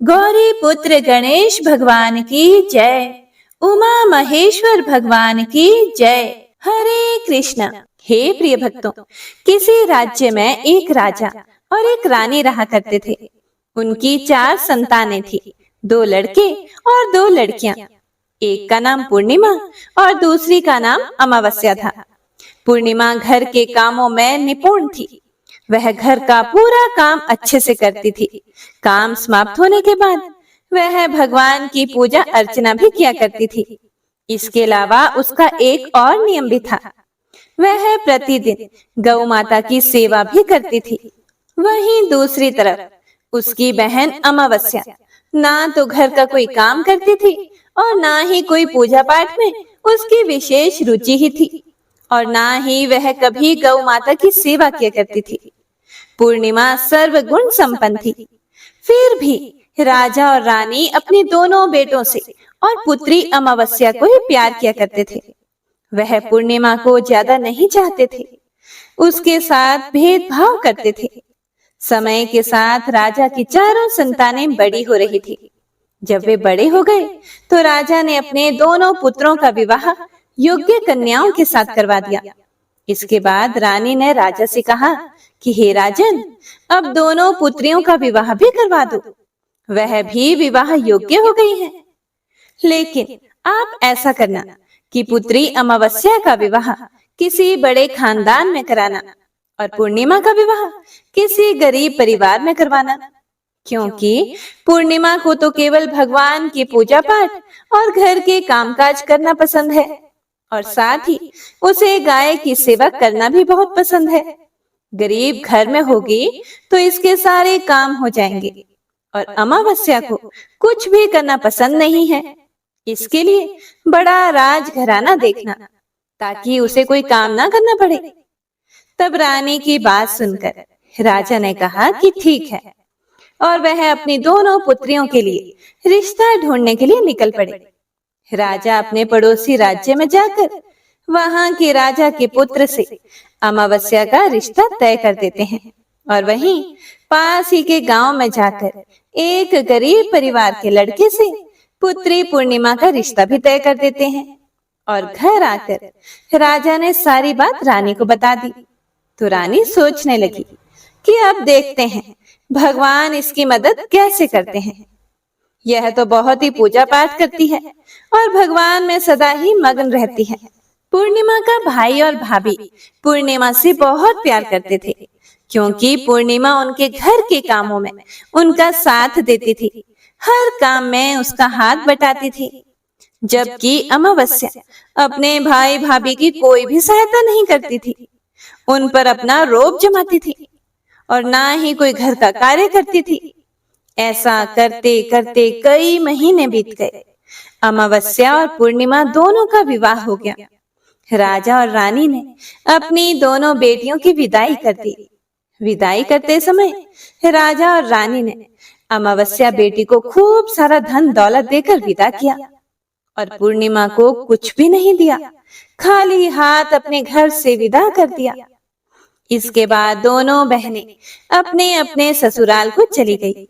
गौरी पुत्र गणेश भगवान की जय। उमा महेश्वर भगवान की जय। हरे कृष्ण। हे प्रिय भक्तों, किसी राज्य में एक राजा और एक रानी रहा करते थे। उनकी 4 संतानें थी, 2 लड़के और 2 लड़कियां। एक का नाम पूर्णिमा और दूसरी का नाम अमावस्या था। पूर्णिमा घर के कामों में निपुण थी। वह घर का पूरा काम अच्छे से करती थी। काम समाप्त होने के बाद वह भगवान की पूजा अर्चना भी किया करती थी। इसके अलावा उसका एक और नियम भी था। वह प्रतिदिन गौ माता की सेवा भी करती थी। वहीं दूसरी तरफ उसकी बहन अमावस्या ना तो घर का कोई काम करती थी और ना ही कोई पूजा पाठ में उसकी विशेष रुचि ही थी, और ना ही वह कभी गौ माता की सेवा किया करती थी। पूर्णिमा सर्वगुण संपन्न थी। फिर भी राजा और रानी अपने दोनों बेटों से और पुत्री अमावस्या को ही प्यार किया करते थे। वह पूर्णिमा को ज्यादा नहीं चाहते थे, उसके साथ भेदभाव करते थे। समय के साथ राजा की चारों संतानें बड़ी हो रही थी। जब वे बड़े हो गए तो राजा ने अपने दोनों पुत्रों का विवाह योग्य कन्याओं के साथ करवा दिया। इसके बाद रानी ने राजा से कहा कि हे राजन, अब दोनों पुत्रियों का विवाह भी करवा दो। वह भी विवाह योग्य हो गई हैं। लेकिन आप ऐसा करना कि पुत्री अमावस्या का विवाह किसी बड़े खानदान में कराना और पूर्णिमा का विवाह किसी गरीब परिवार में करवाना, क्योंकि पूर्णिमा को तो केवल भगवान की पूजा पाठ और घर के कामकाज करना पसंद है, और साथ ही उसे गाय की सेवा करना भी बहुत पसंद है। गरीब घर में होगी तो इसके सारे काम हो जाएंगे, और अमावस्या को कुछ भी करना पसंद नहीं है। इसके लिए बड़ा राजघराना देखना, ताकि उसे कोई काम ना करना पड़े। तब रानी की बात सुनकर राजा ने कहा कि ठीक है, और वह अपनी दोनों पुत्रियों के लिए रिश्ता ढूंढने के लिए निकल पड़े। राजा अपने पड़ोसी राज्य में जाकर वहां के राजा के पुत्र से अमावस्या का रिश्ता तय कर देते हैं, और वहीं पास ही के गांव में जाकर एक गरीब परिवार के लड़के से पुत्री पूर्णिमा का रिश्ता भी तय कर देते हैं। और घर आकर राजा ने सारी बात रानी को बता दी। तो रानी सोचने लगी कि अब देखते हैं भगवान इसकी मदद कैसे करते हैं। यह तो बहुत ही पूजा पाठ करती है और भगवान में सदा ही मग्न रहती है। पूर्णिमा का भाई और भाभी पूर्णिमा से बहुत प्यार करते थे, क्योंकि पूर्णिमा उनके घर के कामों में उनका साथ देती थी, हर काम में उसका हाथ बटाती थी। जबकि अमावस्या अपने भाई भाभी की कोई भी सहायता नहीं करती थी, उन पर अपना रोब जमाती थी और ना ही कोई घर का कार्य करती थी। ऐसा करते करते कई महीने बीत गए। अमावस्या और पूर्णिमा दोनों का विवाह हो गया। राजा और रानी ने अपनी दोनों बेटियों की विदाई कर दी। विदाई करते समय राजा और रानी ने अमावस्या बेटी को खूब सारा धन दौलत देकर विदा किया, और पूर्णिमा को कुछ भी नहीं दिया, खाली हाथ अपने घर से विदा कर दिया। इसके बाद दोनों बहनें अपने अपने ससुराल को चली गई।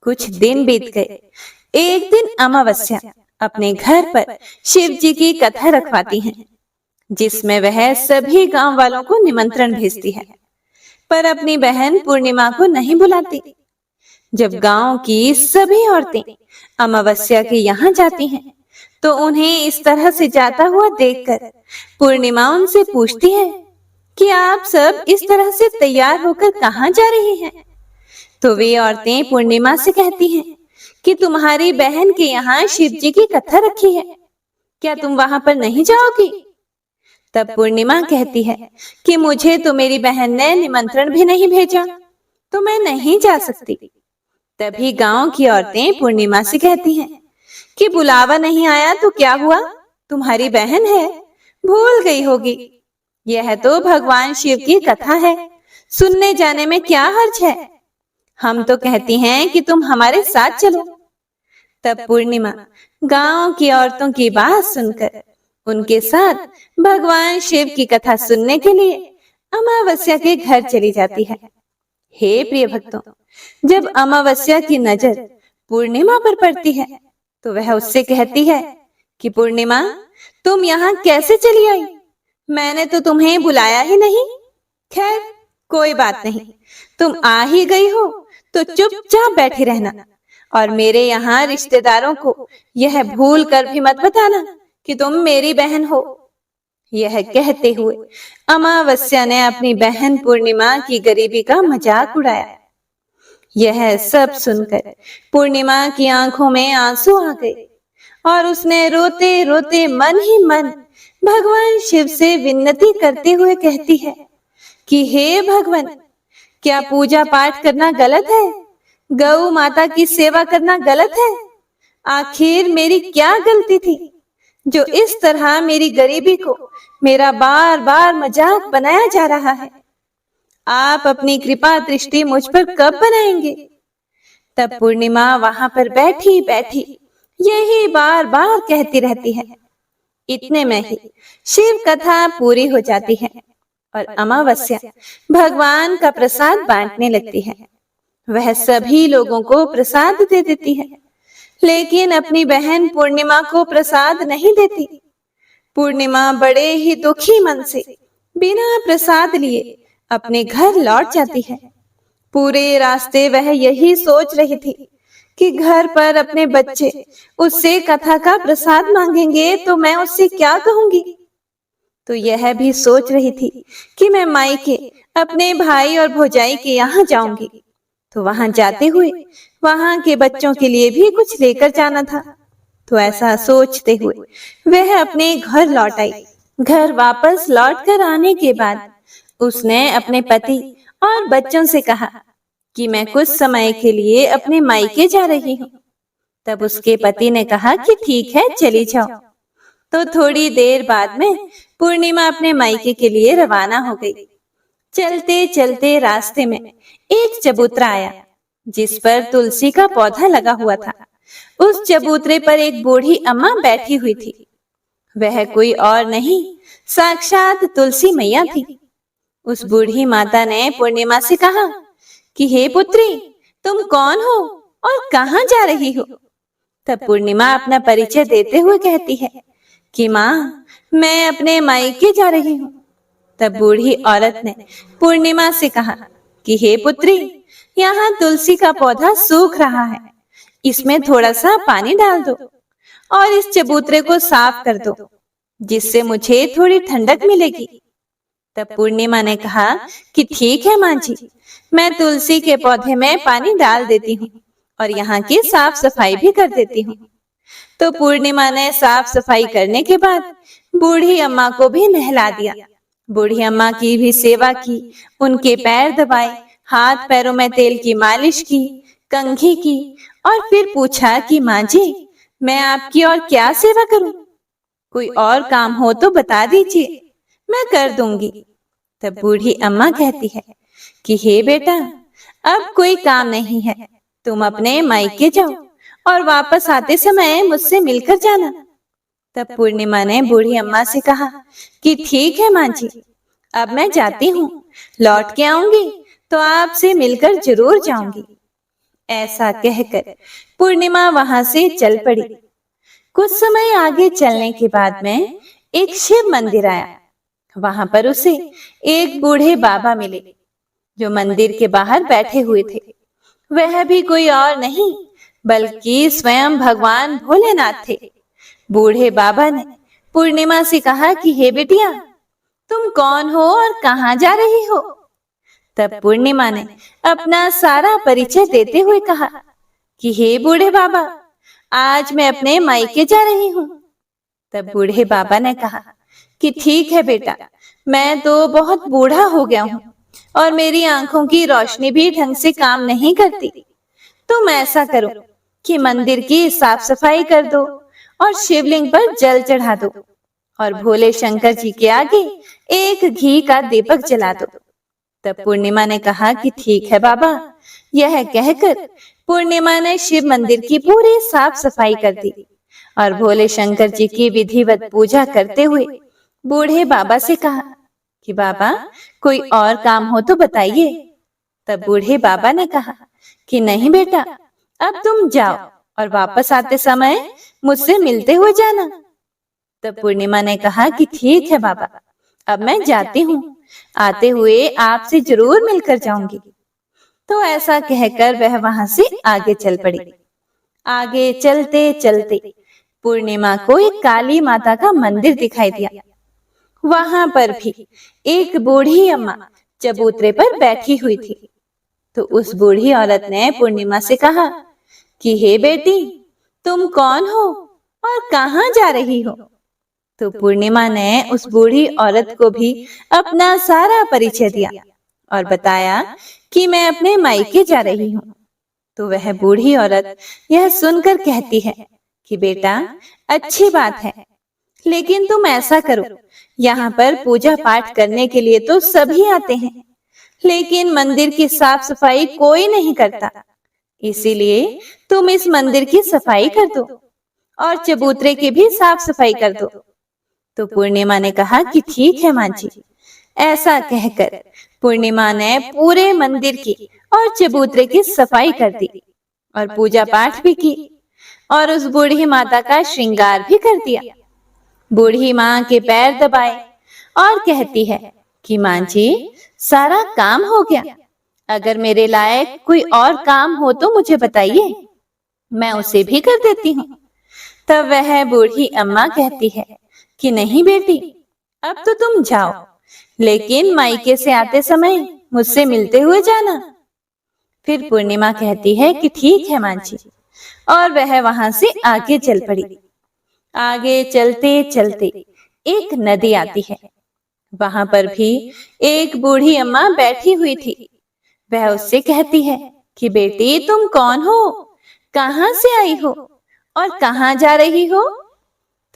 कुछ दिन बीत गए। एक दिन अमावस्या अपने घर पर शिव जी की कथा रखवाती हैं, जिसमें वह सभी गांव वालों को निमंत्रण भेजती है, पर अपनी बहन पूर्णिमा को नहीं बुलाती। जब गांव की सभी औरतें अमावस्या के यहाँ जाती हैं, तो उन्हें इस तरह से जाता हुआ देखकर पूर्णिमा उनसे पूछती है कि आप सब इस तरह से तैयार होकर कहाँ जा रही हैं? तो वे औरतें पूर्णिमा से कहती हैं कि तुम्हारी बहन के यहाँ शिव जी की कथा रखी है, क्या तुम वहां पर नहीं जाओगी? तब पूर्णिमा कहती है कि मुझे तो मेरी बहन ने निमंत्रण भी नहीं भेजा, तो मैं नहीं जा सकती। तभी गांव की औरतें पूर्णिमा से कहती हैं कि बुलावा नहीं आया तो क्या हुआ, तुम्हारी बहन है, भूल गई होगी। यह तो भगवान शिव की कथा है, सुनने जाने में क्या हर्ज है। हम तो कहती हैं कि तुम हमारे साथ चलो। तब पूर्णिमा गांव की औरतों की बात सुनकर उनके साथ भगवान शिव की कथा सुनने के लिए अमावस्या के घर चली जाती है। हे प्रिय भक्तों, जब अमावस्या की नजर पूर्णिमा पर पड़ती है। तो वह उससे कहती है कि पूर्णिमा, तुम यहाँ कैसे चली आई? मैंने तो तुम्हें बुलाया ही नहीं। खैर, कोई बात नहीं, तुम आ ही गई हो तो चुपचाप बैठी रहना और मेरे यहाँ रिश्तेदारों को यह भूल कर भी मत बताना कि तुम मेरी बहन हो। यह कहते हुए अमावस्या ने अपनी बहन पूर्णिमा की गरीबी का मजाक उड़ाया। यह सब सुनकर पूर्णिमा की आंखों में आंसू आ गए और उसने रोते रोते मन ही मन भगवान शिव से विनती करते हुए कहती है कि हे भगवान, क्या पूजा पाठ करना गलत है? गौ माता की सेवा करना गलत है? आखिर मेरी क्या गलती थी जो इस तरह मेरी गरीबी को मेरा बार बार मजाक बनाया जा रहा है? आप अपनी कृपा दृष्टि मुझ पर कब बनाएंगे? तब पूर्णिमा वहां पर बैठी बैठी यही बार बार कहती रहती है। इतने में ही शिव कथा पूरी हो जाती है और अमावस्या भगवान का प्रसाद बांटने लगती है। वह सभी लोगों को प्रसाद दे देती है, लेकिन अपनी बहन पूर्णिमा को प्रसाद नहीं देती। पूर्णिमा बड़े ही दुखी मन से बिना प्रसाद लिए अपने घर लौट जाती है। पूरे रास्ते वह यही सोच रही थी कि घर पर अपने बच्चे उससे कथा का प्रसाद मांगेंगे तो मैं उससे क्या कहूंगी। तो यह भी सोच रही थी कि मैं मायके अपने भाई और भौजाई के यहाँ जाऊंगी, तो वहां जाते हुए वहां के बच्चों के लिए भी कुछ लेकर जाना था। तो ऐसा सोचते हुए वह अपने घर लौट आई। घर वापस लौट कर आने के बाद उसने अपने पति और बच्चों से कहा कि मैं कुछ समय के लिए अपने मायके जा रही हूँ। तब उसके पति ने कहा कि ठीक है, चली जाओ। तो थोड़ी देर बाद में पूर्णिमा अपने मायके के लिए रवाना हो गई। चलते चलते रास्ते में एक चबूतरा आया जिस पर तुलसी का पौधा लगा हुआ था। उस चबूतरे पर एक बूढ़ी अम्मा बैठी हुई थी। वह कोई और नहीं, साक्षात तुलसी मैया थी। उस बूढ़ी माता ने पूर्णिमा से कहा कि हे पुत्री, तुम कौन हो और कहाँ जा रही हो? तब पूर्णिमा अपना परिचय देते हुए कहती है कि माँ, मैं अपने मायके जा रही हूँ। तब बूढ़ी औरत ने पूर्णिमा से कहा कि हे पुत्री, यहाँ तुलसी का पौधा सूख रहा है, इसमें थोड़ा सा पानी डाल दो और इस चबूतरे को साफ कर दो, जिससे मुझे थोड़ी ठंडक मिलेगी। तब पूर्णिमा ने कहा कि ठीक है माँ जी, मैं तुलसी के पौधे में पानी डाल देती हूँ और यहाँ की साफ सफाई भी कर देती हूँ। तो पूर्णिमा ने साफ सफाई करने के बाद बूढ़ी अम्मा को भी नहला दिया। बूढ़ी अम्मा की भी सेवा की, उनके पैर दबाए, हाथ पैरों में तेल की मालिश की, कंघी की और फिर पूछा कि माँ जी, मैं आपकी और क्या सेवा करूं? कोई और काम हो तो बता दीजिए, मैं कर दूंगी। तब बूढ़ी अम्मा कहती है कि हे बेटा, अब कोई काम नहीं है, तुम अपने मायके जाओ और वापस आते समय मुझसे मिलकर जाना। तब पूर्णिमा ने बूढ़ी अम्मा से कहा कि ठीक है माँ जी, अब मैं जाती हूँ, लौट के आऊंगी तो आपसे मिलकर जरूर जाऊंगी। ऐसा कहकर पूर्णिमा वहां से चल पड़ी। कुछ समय आगे चलने के बाद में एक शिव मंदिर आया। वहां पर उसे एक बूढ़े बाबा मिले जो मंदिर के बाहर बैठे हुए थे। वह भी कोई और नहीं बल्कि स्वयं भगवान भोलेनाथ थे। बूढ़े बाबा ने पूर्णिमा से कहा कि हे बिटिया, तुम कौन हो और कहाँ जा रही हो? तब पूर्णिमा ने अपना सारा परिचय देते हुए कहा कि हे बूढ़े बाबा, आज मैं अपने मायके जा रही हूँ। तब बूढ़े बाबा ने कहा कि ठीक है बेटा, मैं तो बहुत बूढ़ा हो गया हूँ और मेरी आंखों की रोशनी भी ढंग से काम नहीं करती। तुम ऐसा करो कि मंदिर की साफ सफाई कर दो और शिवलिंग पर जल चढ़ा दो और भोले शंकर जी के आगे एक घी का दीपक जला दो। तब पूर्णिमा ने कहा कि ठीक है बाबा। यह कहकर पूर्णिमा ने शिव मंदिर की पूरी साफ सफाई कर दी और भोले शंकर जी की विधिवत पूजा करते हुए बूढ़े बाबा से कहा कि बाबा, कोई और काम हो तो बताइए। तब बूढ़े बाबा ने कहा कि नहीं बेटा, अब तुम जाओ और वापस आते समय मुझसे मिलते हुए जाना। तब पूर्णिमा ने कहा कि ठीक है बाबा, अब मैं जाती हूँ, आते हुए आपसे जरूर मिलकर जाऊंगी। तो ऐसा कहकर वह वहां से आगे चल पड़ी। आगे चलते चलते पूर्णिमा को एक काली माता का मंदिर दिखाई दिया। वहां पर भी एक बूढ़ी अम्मा चबूतरे पर बैठी हुई थी। तो उस बूढ़ी औरत ने पूर्णिमा से कहा कि हे बेटी, तुम कौन हो और कहाँ जा रही हो? तो पूर्णिमा ने उस बूढ़ी औरत को भी अपना सारा परिचय दिया और बताया कि मैं अपने मायके जा रही हूँ। तो वह बूढ़ी औरत यह सुनकर कहती है कि बेटा, अच्छी बात है, लेकिन तुम ऐसा करो, यहाँ पर पूजा पाठ करने के लिए तो सभी आते हैं, लेकिन मंदिर की साफ सफाई कोई नहीं करता। इसीलिए तुम इस मंदिर की सफाई कर दो और चबूतरे की भी साफ सफाई कर दो। तो पूर्णिमा ने कहा कि ठीक है माँ जी। ऐसा कहकर पूर्णिमा ने पूरे मंदिर की और चबूतरे की सफाई कर दी और पूजा पाठ भी की और उस बूढ़ी माता का श्रृंगार भी कर दिया। बूढ़ी माँ के पैर दबाए और कहती है कि माँ जी, सारा काम हो गया, अगर मेरे लायक कोई और काम हो तो मुझे बताइए, मैं उसे भी कर देती हूँ। तब वह बूढ़ी अम्मा कहती है कि नहीं बेटी, अब तो तुम जाओ, लेकिन मायके से आते समय मुझसे मिलते हुए जाना। फिर पूर्णिमा कहती है कि ठीक है माँ जी, और वह वहां से आगे चल पड़ी। आगे चलते चलते एक नदी आती है। वहां पर भी एक बूढ़ी अम्मा बैठी हुई थी। वह उससे कहती है कि बेटी, तुम कौन हो, कहाँ से आई हो और कहाँ जा रही हो?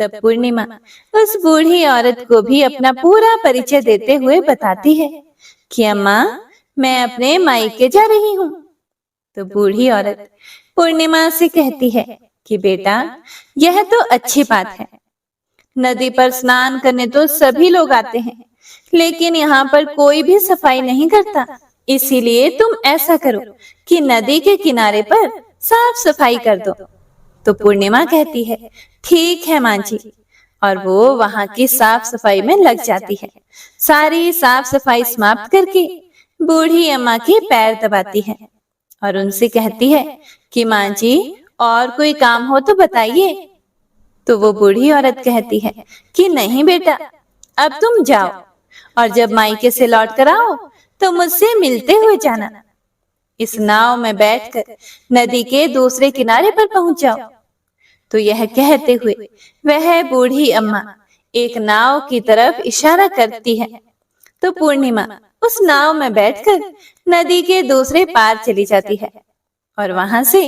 तब पूर्णिमा उस बूढ़ी औरत को भी अपना पूरा परिचय देते हुए बताती है कि अम्मा, मैं अपने मायके जा रही हूँ। तो बूढ़ी औरत पूर्णिमा से कहती है कि बेटा, यह तो अच्छी बात है, नदी पर स्नान करने तो सभी लोग आते हैं, लेकिन यहाँ पर कोई भी सफाई नहीं करता। इसीलिए तुम ऐसा करो कि नदी के किनारे पर साफ सफाई कर दो। तो पूर्णिमा कहती है ठीक है माँ जी, और वो वहां की साफ सफाई में लग जाती है। सारी साफ सफाई समाप्त करके बूढ़ी अम्मा के पैर दबाती है और उनसे कहती है कि माँ जी, और कोई काम हो तो बताइए। तो वो बूढ़ी औरत कहती है कि नहीं बेटा, अब तुम जाओ और जब मायके से लौट कर आओ तो मुझसे मिलते हुए जाना। इस नाव में बैठकर नदी के दूसरे किनारे पर पहुंच जाओ। तो यह कहते हुए वह बूढ़ी अम्मा एक नाव की तरफ इशारा करती है। तो पूर्णिमा उस नाव में बैठकर नदी के दूसरे पार चली जाती है और वहां से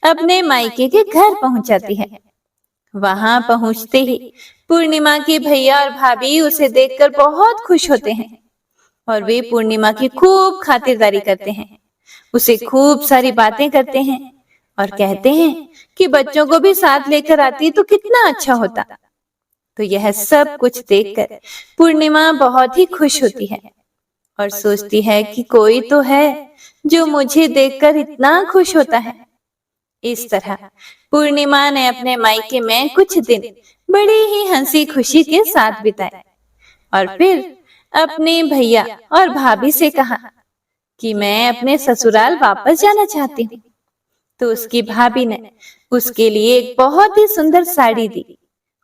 अपने मायके के घर पहुंच जाती है। वहां पहुंचते ही पूर्णिमा के भैया और भाभी उसे देखकर बहुत खुश होते हैं और वे पूर्णिमा की खूब खातिरदारी करते हैं, उसे खूब सारी बातें करते हैं और कहते हैं कि बच्चों को भी साथ लेकर आती तो कितना अच्छा होता। तो यह सब कुछ देखकर पूर्णिमा बहुत ही खुश होती है और सोचती है कि कोई तो है जो मुझे देखकर इतना खुश होता है। इस तरह पूर्णिमा ने अपने मायके में कुछ दिन बड़ी ही हंसी खुशी के साथ बिताए और फिर अपने भैया और भाभी से कहा कि मैं अपने ससुराल वापस जाना चाहती हूँ। तो उसकी भाभी ने उसके लिए एक बहुत ही सुंदर साड़ी दी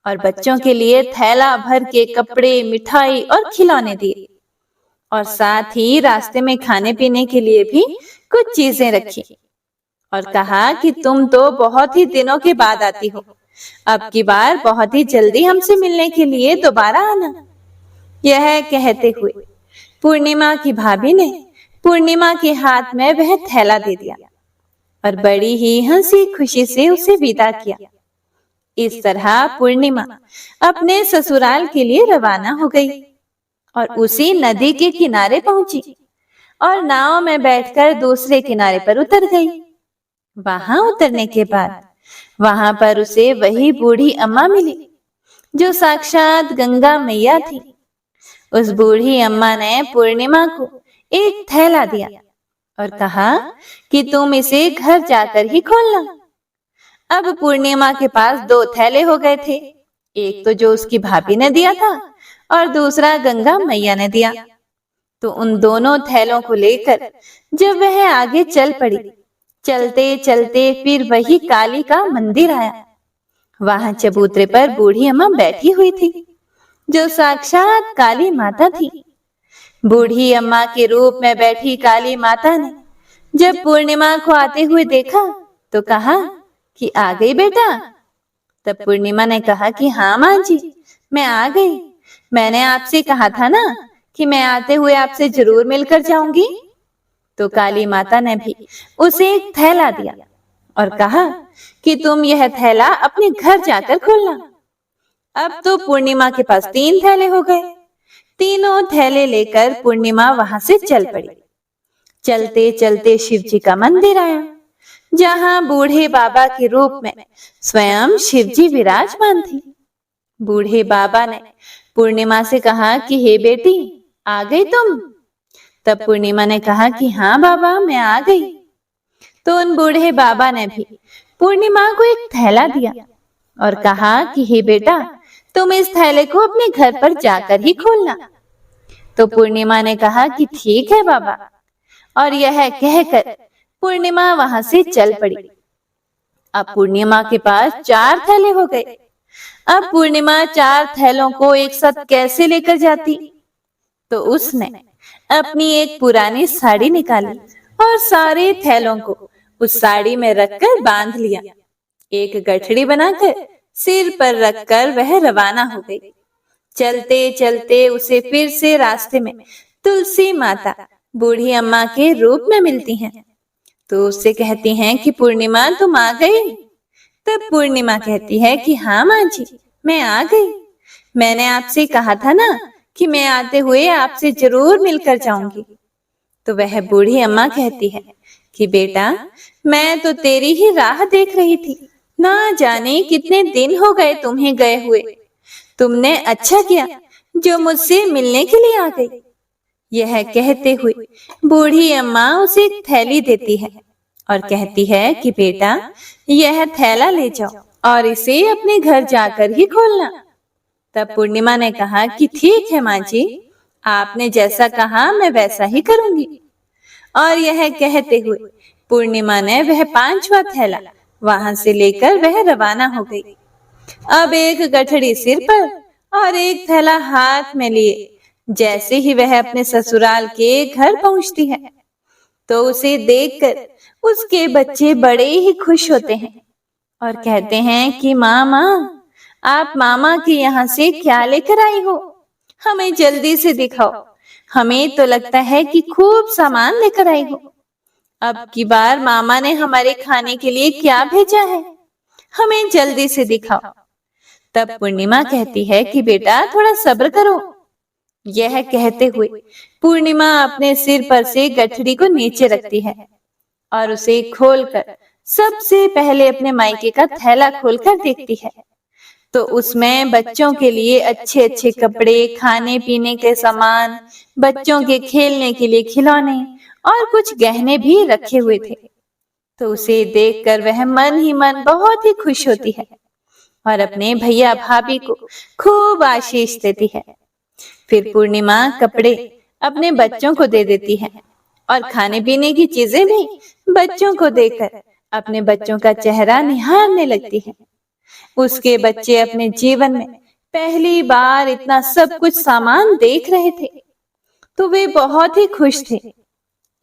और बच्चों के लिए थैला भर के कपड़े, मिठाई और खिलौने दिए और साथ ही रास्ते में खाने पीने के लिए भी कुछ चीजें रखी और कहा कि तुम तो बहुत ही दिनों के बाद आती हो, अब की बार बहुत ही जल्दी हमसे मिलने के लिए दोबारा आना। यह कहते हुए पूर्णिमा की भाभी ने पूर्णिमा के हाथ में वह थैला दे दिया और बड़ी ही हंसी खुशी से उसे विदा किया। इस तरह पूर्णिमा अपने ससुराल के लिए रवाना हो गई और उसी नदी के किनारे पहुंची और नाव में बैठकर दूसरे किनारे पर उतर गई। वहां उतरने के बाद वहां पर उसे वही बूढ़ी अम्मा मिली जो साक्षात गंगा मैया थी। उस बूढ़ी अम्मा ने पूर्णिमा को एक थैला दिया और कहा कि तुम इसे घर जाकर ही खोलना। अब पूर्णिमा के पास 2 थैले हो गए थे, एक तो जो उसकी भाभी ने दिया था और दूसरा गंगा मैया ने दिया। तो उन दोनों थैलों को लेकर जब वह आगे चल पड़ी, चलते चलते फिर वही काली का मंदिर आया। वहां चबूतरे पर बूढ़ी अम्मा बैठी हुई थी, जो साक्षात काली माता थी। बूढ़ी अम्मा के रूप में बैठी काली माता ने जब पूर्णिमा को आते हुए देखा तो कहा कि आ गई बेटा। तब पूर्णिमा ने कहा कि हाँ माँ जी, मैं आ गई। मैंने आपसे कहा था ना कि मैं आते हुए आपसे जरूर मिलकर जाऊंगी। तो काली माता ने भी उसे एक थैला दिया और कहा कि तुम यह थैला अपने घर जाकर खोलना। अब तो पूर्णिमा के पास 3 थैले हो गए। तीनों थैले लेकर पूर्णिमा वहां से चल पड़ी। चलते चलते शिव जी का मंदिर आया, जहां बूढ़े बाबा के रूप में स्वयं शिव जी विराजमान थे। बूढ़े बाबा ने पूर्णिमा से कहा कि हे बेटी, आ गई तुम? तब पूर्णिमा ने कहा कि हाँ बाबा, मैं आ गई। तो उन बूढ़े बाबा ने भी पूर्णिमा को एक थैला दिया और कहा कि हे बेटा, तुम इस थैले को अपने घर पर जाकर ही खोलना। तो पूर्णिमा ने कहा कि ठीक है बाबा, और यह कहकर पूर्णिमा वहां से चल पड़ी। अब पूर्णिमा के पास 4 थैले हो गए। अब पूर्णिमा 4 थैलों को एक साथ कैसे लेकर जाती? तो उसने अपनी एक पुरानी साड़ी निकाली और सारे थैलों को उस साड़ी में रखकर बांध लिया। एक गठड़ी बनाकर सिर पर रखकर वह रवाना हो गई। चलते चलते उसे फिर से रास्ते में तुलसी माता बूढ़ी अम्मा के रूप में मिलती हैं। तो उससे कहती हैं कि पूर्णिमा, तुम आ गई? तब पूर्णिमा कहती है कि हाँ माँ जी, मैं आ गई। मैंने आपसे कहा था ना कि मैं आते हुए आपसे जरूर मिलकर जाऊंगी। तो वह बूढ़ी अम्मा कहती है कि बेटा, मैं तो तेरी ही राह देख रही थी। ना जाने कितने दिन हो गए तुम्हें गए हुए। तुमने अच्छा किया जो मुझसे मिलने के लिए आ गई। यह कहते हुए बूढ़ी अम्मा उसे एक थैली देती है और कहती है कि बेटा, यह थैला ले जाओ और इसे अपने घर जाकर ही खोलना। तब पूर्णिमा ने कहा कि ठीक है माँ जी, आपने जैसा कहा मैं वैसा ही करूंगी। और यह कहते हुए पूर्णिमा ने वह 5वां थैला वहां से लेकर वह रवाना हो गई। अब एक गठड़ी सिर पर और एक थैला हाथ में लिए जैसे ही वह अपने ससुराल के घर पहुंचती है, तो उसे देखकर उसके बच्चे बड़े ही खुश होते हैं और कहते हैं कि मामा, आप मामा के यहाँ से क्या लेकर आई हो? हमें जल्दी से दिखाओ। हमें तो लगता है कि खूब सामान लेकर आई हो। अब की बार मामा ने हमारे खाने के लिए क्या भेजा है? हमें जल्दी से दिखाओ। तब पूर्णिमा कहती है कि बेटा, थोड़ा सब्र करो। यह कहते हुए पूर्णिमा अपने सिर पर से गठड़ी को नीचे रखती है और उसे खोलकर सबसे पहले अपने मायके का थैला खोलकर देखती है। तो उसमें बच्चों के लिए अच्छे अच्छे कपड़े, खाने पीने के सामान, बच्चों के खेलने के लिए खिलौने और कुछ गहने भी रखे हुए थे। तो उसे देखकर वह मन ही मन बहुत ही खुश होती है और अपने भैया भाभी को खूब आशीष देती है। फिर पूर्णिमा कपड़े अपने बच्चों को दे देती है और खाने पीने की चीजें भी बच्चों को देकर अपने बच्चों का चेहरा निहारने लगती है। उसके बच्चे अपने जीवन में पहली बार इतना सब कुछ सामान देख रहे थे, तो वे बहुत ही खुश थे।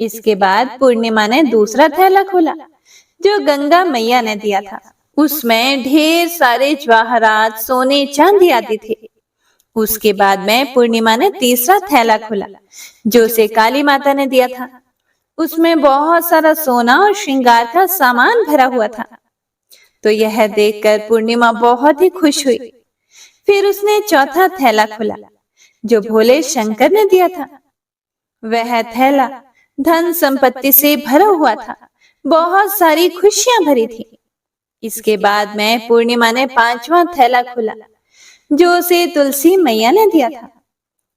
इसके बाद पूर्णिमा ने दूसरा थैला खोला जो गंगा मैया ने दिया था। उसमें ढेर सारे जवाहरात, सोने चांदी आदि थे। उसके बाद में पूर्णिमा ने तीसरा थैला खोला जो उसे काली माता ने दिया था। उसमें बहुत सारा सोना और श्रृंगार का सामान भरा हुआ था। तो यह देखकर पूर्णिमा बहुत ही खुश हुई। फिर उसने चौथा थैला खोला जो भोले शंकर ने दिया था। वह थैला धन संपत्ति से भरा हुआ था, बहुत सारी खुशियां भरी थी। इसके बाद में पूर्णिमा ने 5वां थैला खोला जो उसे तुलसी मैया ने दिया था।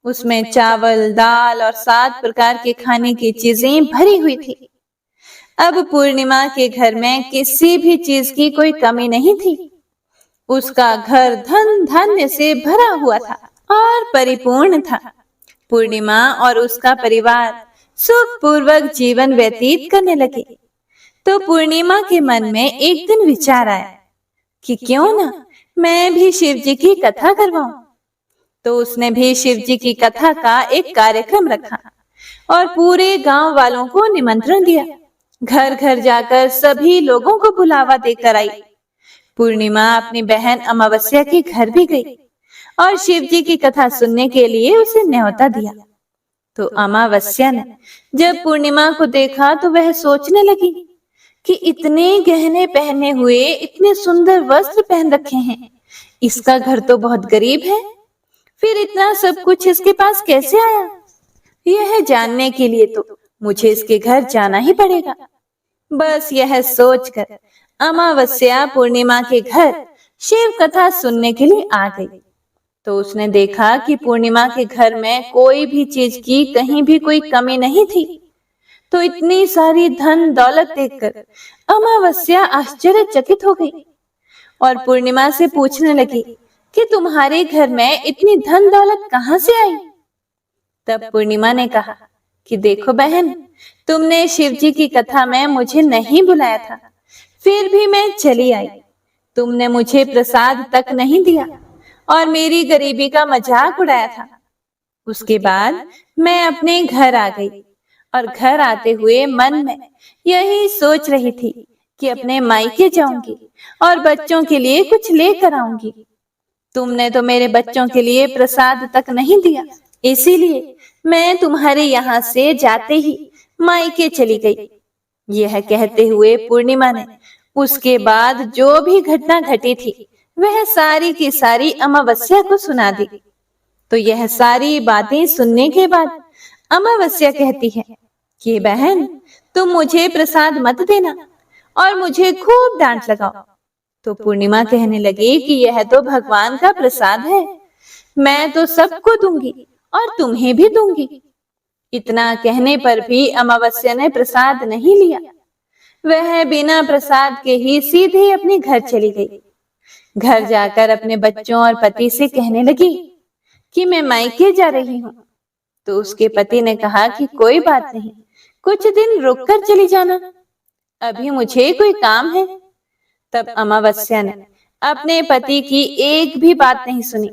उसमें चावल, दाल और 7 प्रकार के खाने की चीजें भरी हुई थी। अब पूर्णिमा के घर में किसी भी चीज की कोई कमी नहीं थी। उसका घर धन धान्य से भरा हुआ था और परिपूर्ण था। पूर्णिमा और उसका परिवार सुखपूर्वक जीवन व्यतीत करने लगे। तो पूर्णिमा के मन में एक दिन विचार आया कि क्यों ना मैं भी शिव जी की कथा करवाऊं। तो उसने भी शिव जी की कथा का एक कार्यक्रम रखा और पूरे गांव वालों को निमंत्रण दिया। घर घर जाकर सभी लोगों को बुलावा देकर आई। पूर्णिमा अपनी बहन अमावस्या के घर भी गई और शिव जी की कथा सुनने के लिए उसे न्योता दिया। तो अमावस्या ने जब पूर्णिमा को देखा तो वह सोचने लगी कि इतने गहने पहने हुए, इतने सुंदर वस्त्र पहन रखे हैं, इसका घर तो बहुत गरीब है, फिर इतना सब कुछ इसके पास कैसे आया? यह जानने के लिए तो मुझे इसके घर जाना ही पड़ेगा। बस यह सोचकर अमावस्या पूर्णिमा के घर शिव कथा सुनने के लिए आ गई। तो उसने देखा कि पूर्णिमा के घर में कोई भी चीज की कहीं भी कोई कमी नहीं थी। तो इतनी सारी धन दौलत देखकर अमावस्या आश्चर्यचकित हो गई और पूर्णिमा से पूछने लगी कि तुम्हारे घर में इतनी धन दौलत कहाँ से आई? तब पूर्णिमा ने कहा कि देखो बहन, तुमने शिव जी की कथा में मुझे नहीं बुलाया था, फिर भी मैं चली आई। तुमने मुझे प्रसाद तक नहीं दिया और मेरी गरीबी का मजाक उड़ाया था। उसके बाद मैं अपने घर आ गई और घर आते हुए मन में यही सोच रही थी कि अपने मायके जाऊंगी और बच्चों के लिए कुछ लेकर आऊंगी। तुमने तो मेरे बच्चों के लिए प्रसाद तक नहीं दिया, इसीलिए मैं तुम्हारे यहाँ से जाते ही मायके चली गई। यह कहते हुए पूर्णिमा ने उसके बाद जो भी घटना घटी थी वह सारी की सारी अमावस्या को सुना दी। तो यह सारी बातें सुनने के बाद अमावस्या कहती है कि बहन, तुम मुझे प्रसाद मत देना और मुझे खूब डांट लगाओ। तो पूर्णिमा कहने लगी कि यह तो भगवान का प्रसाद है, मैं तो सबको दूंगी और तुम्हें भी दूंगी। इतना कहने पर भी अमावस्या ने प्रसाद नहीं लिया। वह बिना प्रसाद के ही सीधे अपने घर चली गई। घर जाकर अपने बच्चों और पति से कहने लगी कि मैं मायके जा रही हूँ। तो उसके पति ने कहा कि कोई बात नहीं, कुछ दिन रुक कर चली जाना, अभी मुझे कोई काम है। तब अमावस्या ने अपने पति की एक भी बात नहीं सुनी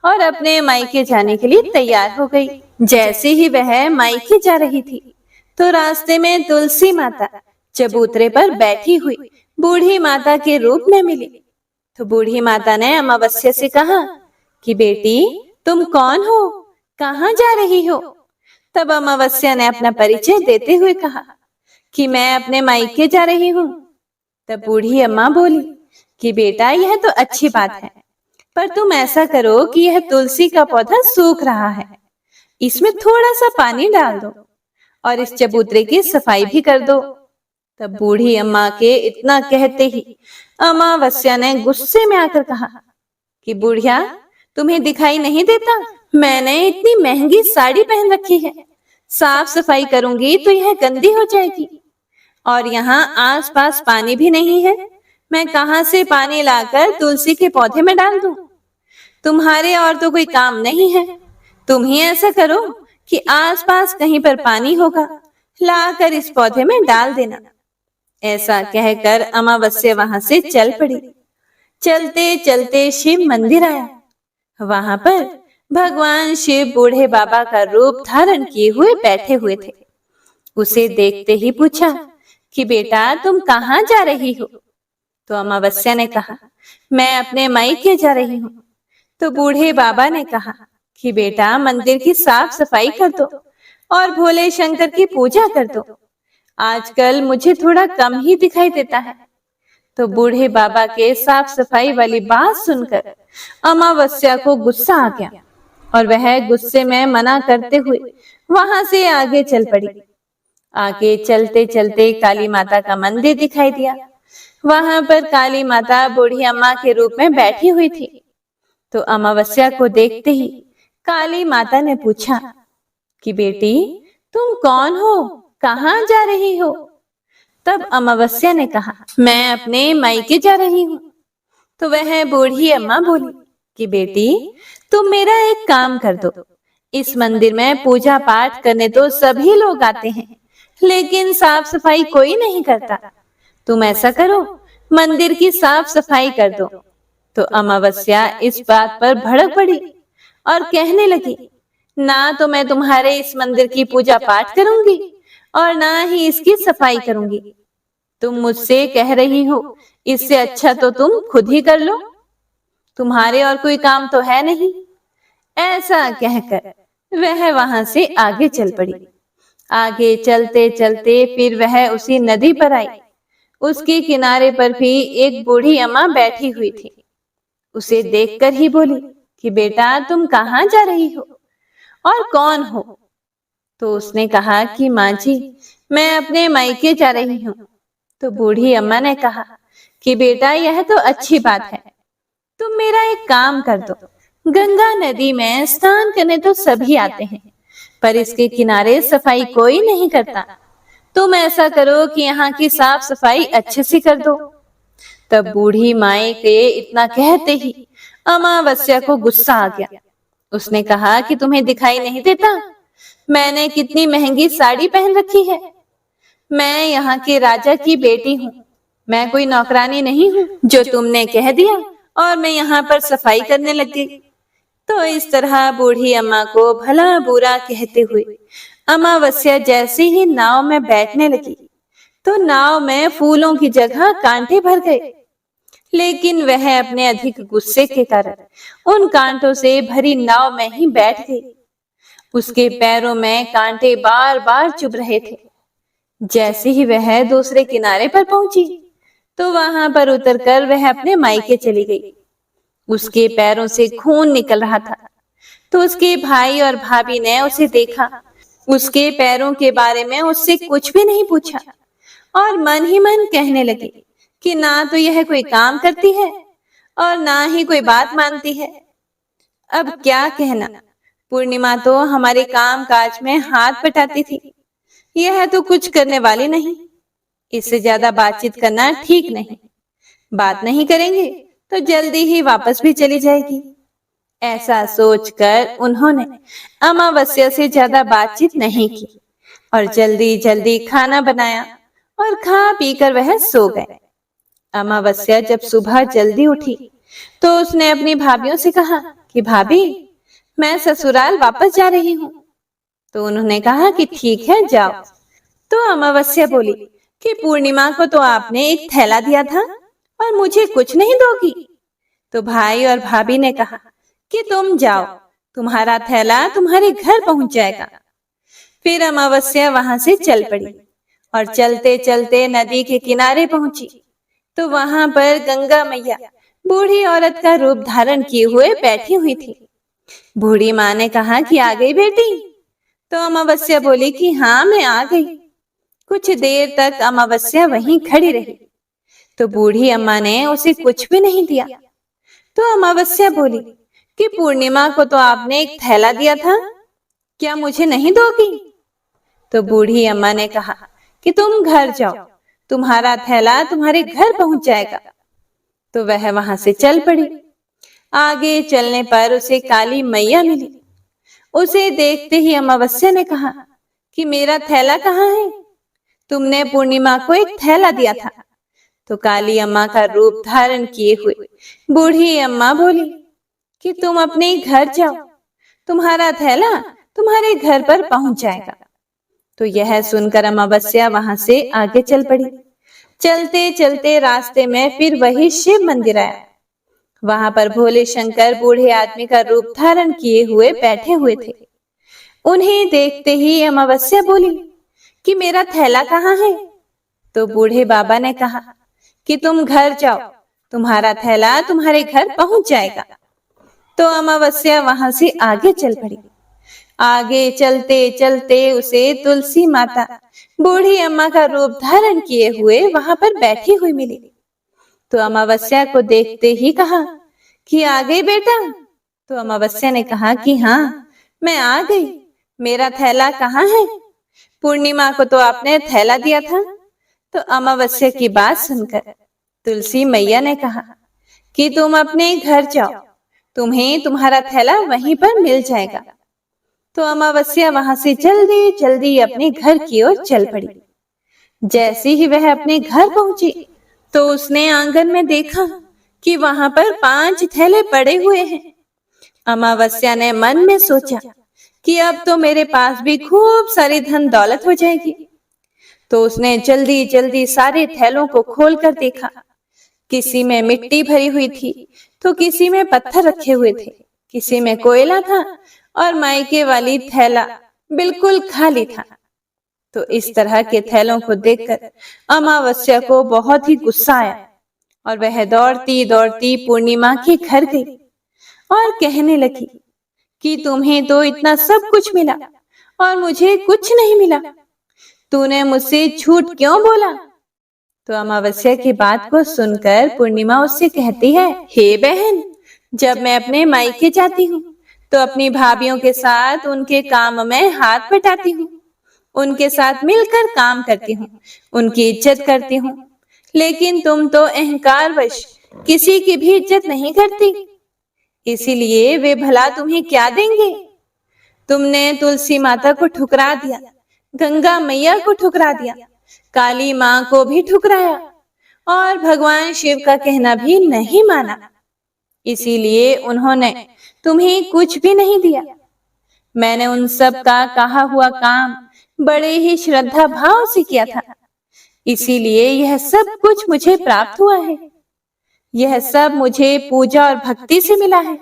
और अपने मायके जाने के लिए तैयार हो गई। जैसे ही वह मायके जा रही थी तो रास्ते में तुलसी माता चबूतरे पर बैठी हुई बूढ़ी माता के रूप में मिली। तो बूढ़ी माता ने अमावस्या से कहा कि बेटी, तुम कौन हो, कहाँ जा रही हो? तब अमावस्या ने अपना परिचय देते हुए कहा कि मैं अपने मायके जा रही हूँ। तब बूढ़ी अम्मा बोली कि बेटा, यह तो अच्छी बात है, पर तुम ऐसा करो कि यह तुलसी का पौधा सूख रहा है, इसमें थोड़ा सा पानी डाल दो और इस चबूतरे की सफाई भी कर दो। तब बूढ़ी अम्मा के इतना कहते ही अमावस्या ने गुस्से में आकर कहा कि बुढ़िया, तुम्हें दिखाई नहीं देता मैंने इतनी महंगी साड़ी पहन रखी है, साफ सफाई करूंगी तो यह गंदी हो जाएगी और यहाँ आसपास पानी भी नहीं है, मैं कहाँ से पानी लाकर तुलसी के पौधे में डाल दूं? तुम्हारे और तो कोई काम नहीं है, तुम ही ऐसा करो कि आसपास कहीं पर पानी होगा, लाकर इस पौधे में डाल देना। ऐसा कहकर अमावस्या वहां से चल पड़ी। चलते चलते शिव मंदिर आया। वहां पर भगवान शिव बूढ़े बाबा का रूप धारण किए हुए बैठे हुए थे। उसे देखते ही पूछा कि बेटा, तुम कहाँ जा रही हो? तो अमावस्या ने कहा, मैं अपने मायके जा रही हूँ। तो बूढ़े बाबा ने कहा कि बेटा, मंदिर की साफ सफाई कर दो और भोले शंकर की पूजा कर दो, आजकल मुझे थोड़ा कम ही दिखाई देता है। तो बूढ़े बाबा के साफ सफाई वाली बात सुनकर अमावस्या को गुस्सा आ गया और वह गुस्से में मना करते हुए वहां से आगे चल पड़ी। आगे चलते चलते काली माता का मंदिर दिखाई दिया। वहां पर काली माता बूढ़ी अम्मा के रूप में बैठी हुई थी। तो अमावस्या को देखते ही काली माता ने पूछा कि बेटी, तुम कौन हो, कहाँ जा रही हो? तब अमावस्या ने कहा, मैं अपने मायके जा रही हूँ। तो वह बूढ़ी अम्मा बोली कि बेटी, तुम मेरा एक काम कर दो। इस मंदिर में पूजा पाठ करने तो सभी लोग आते हैं, लेकिन साफ सफाई कोई नहीं करता। तुम ऐसा करो, मंदिर की साफ सफाई कर दो। तो अमावस्या इस बात पर भड़क पड़ी और कहने लगी, ना तो मैं तुम्हारे इस मंदिर की पूजा पाठ करूंगी और ना ही इसकी सफाई करूंगी। तुम मुझसे कह रही हो, इससे अच्छा तो तुम खुद ही कर लो, तुम्हारे और कोई काम तो है नहीं। ऐसा कहकर वह वहां से आगे चल पड़ी। आगे चलते चलते फिर वह उसी नदी पर आई। उसके किनारे पर भी एक बूढ़ी अम्मा बैठी हुई थी। उसे देखकर ही बोली कि बेटा, तुम कहाँ जा रही हो और कौन हो? तो उसने कहा कि माँ जी, मैं अपने मायके जा रही हूँ। तो बूढ़ी अम्मा ने कहा कि बेटा, यह तो अच्छी बात है, तुम मेरा एक काम कर दो। गंगा नदी में स्नान करने तो सभी आते हैं, पर इसके किनारे सफाई कोई नहीं करता। तुम ऐसा करो कि यहाँ की साफ सफाई अच्छे से कर दो। तब बूढ़ी माई के इतना कहते ही अमावस्या को गुस्सा आ गया। उसने कहा कि तुम्हें दिखाई नहीं देता, मैंने कितनी महंगी साड़ी पहन रखी है। मैं यहाँ के राजा की बेटी हूँ, मैं कोई नौकरानी नहीं हूँ जो तुमने कह दिया और मैं यहाँ पर सफाई करने लग गई। तो इस तरह बूढ़ी अम्मा को भला बुरा कहते हुए अमावस्या जैसे ही नाव में बैठने लगी, तो नाव में फूलों की जगह कांटे भर गए। लेकिन वह अपने अधिक गुस्से के कारण उन कांटों से भरी नाव में ही बैठ गई। उसके पैरों में कांटे बार बार चुभ रहे थे। जैसे ही वह दूसरे किनारे पर पहुंची, तो वहां पर उतरकर वह अपने मायके चली गई। उसके पैरों से खून निकल रहा था। तो उसके भाई और भाभी ने उसे देखा, उसके पैरों के बारे में उससे कुछ भी नहीं पूछा और मन ही मन कहने लगे कि ना तो यह कोई काम करती है और ना ही कोई बात मानती है। अब क्या कहना, पूर्णिमा तो हमारे काम काज में हाथ बटाती थी, यह तो कुछ करने वाली नहीं। इससे ज्यादा बातचीत करना ठीक नहीं, बात नहीं करेंगे तो जल्दी ही वापस भी चली जाएगी। ऐसा सोचकर उन्होंने अमावस्या से ज्यादा बातचीत नहीं की और जल्दी जल्दी खाना बनाया और खा पीकर वह सो गए। अमावस्या जब सुबह जल्दी उठी, तो उसने अपनी भाभीयों से कहा कि भाभी, मैं ससुराल वापस जा रही हूँ। तो उन्होंने कहा कि ठीक है, जाओ। तो अमावस्या बोली कि पूर्णिमा को तो आपने एक थैला दिया था और मुझे कुछ नहीं दोगी। तो भाई और भाभी ने कहा कि तुम जाओ, तुम्हारा थैला तुम्हारे घर पहुंच जाएगा। फिर अमावस्या वहां से चल पड़ी और चलते चलते नदी के किनारे पहुंची। तो वहां पर गंगा मैया बूढ़ी औरत का रूप धारण किए हुए बैठी हुई थी। बूढ़ी माँ ने कहा कि आ गई बेटी? तो अमावस्या बोली कि हाँ, मैं आ गई। कुछ देर तक अमावस्या वहीं खड़ी रही। तो बूढ़ी अम्मा ने उसे कुछ भी नहीं दिया। तो अमावस्या बोली कि पूर्णिमा को तो आपने एक थैला दिया था, क्या मुझे नहीं दोगी? तो बूढ़ी अम्मा ने कहा कि तुम घर जाओ, तुम्हारा थैला तुम्हारे घर पहुंच जाएगा। तो वह वहां से चल पड़ी। आगे चलने पर उसे काली मैया मिली। उसे देखते ही अमावस्या ने कहा कि मेरा थैला कहाँ है? तुमने पूर्णिमा को एक थैला दिया था। तो काली अम्मा का रूप धारण किए हुए बूढ़ी अम्मा बोली कि तुम अपने घर जाओ, तुम्हारा थैला तुम्हारे घर पर पहुंच जाएगा। तो यह सुनकर अमावस्या वहां से आगे चल पड़ी। चलते चलते रास्ते में फिर वही शिव मंदिर आया। वहां पर भोले शंकर बूढ़े आदमी का रूप धारण किए हुए बैठे हुए थे। उन्हें देखते ही अमावस्या बोली कि मेरा थैला कहाँ है? तो बूढ़े बाबा ने कहा कि तुम घर जाओ, तुम्हारा थैला तुम्हारे घर पहुंच जाएगा। तो अमावस्या वहां से आगे चल पड़ी। आगे चलते चलते उसे तुलसी माता बूढ़ी अम्मा का रूप धारण किए हुए वहां पर बैठी हुई मिली। तो अमावस्या को देखते ही कहा कि आ गई बेटा? तो अमावस्या ने कहा कि हाँ, मैं आ गई। मेरा थैला कहाँ है? पूर्णिमा को तो आपने थैला दिया था, तो अमावस्या की बात सुनकर तुलसी मैया ने कहा कि तुम अपने घर जाओ, तुम्हें तुम्हारा थैला वहीं पर मिल जाएगा। तो अमावस्या वहां से जल्दी जल्दी अपने घर की ओर चल पड़ी। जैसे ही वह अपने घर पहुंची तो उसने आंगन में देखा कि वहां पर 5 थैले पड़े हुए हैं। अमावस्या ने मन में सोचा कि अब तो मेरे पास भी खूब सारी धन दौलत हो जाएगी। तो उसने जल्दी जल्दी सारे थैलों को खोलकर देखा। किसी में मिट्टी भरी हुई थी तो किसी में पत्थर रखे हुए थे, किसी में कोयला था और मायके वाली थैला बिल्कुल खाली था। तो इस तरह के थैलों को देखकर अमावस्या को बहुत ही गुस्सा आया और वह दौड़ती दौड़ती पूर्णिमा के घर गई और कहने लगी कि तुम्हें तो इतना सब कुछ मिला और मुझे कुछ नहीं मिला, तूने मुझसे झूठ क्यों बोला? तो अमावस्या की बात को सुनकर पूर्णिमा उससे कहती है, हे बहन, जब मैं अपने मायके जाती हूँ तो अपनी भाभियों के साथ उनके काम में हाथ बटाती हूँ, उनके साथ मिलकर काम करती हूँ, उनकी इज्जत करती हूँ। लेकिन तुम तो अहंकारवश किसी की भी इज्जत नहीं करती, इसीलिए वे भला तुम्हें क्या देंगे? तुमने तुलसी माता को ठुकरा दिया, गंगा मैया को ठुकरा दिया, काली माँ को भी ठुकराया और भगवान शिव का कहना भी नहीं माना। इसीलिए उन्होंने तुम्हें कुछ भी नहीं दिया। मैंने उन सब का कहा हुआ काम बड़े ही श्रद्धा भाव से किया था, इसीलिए यह सब कुछ मुझे प्राप्त हुआ है। यह सब मुझे पूजा और भक्ति से मिला है।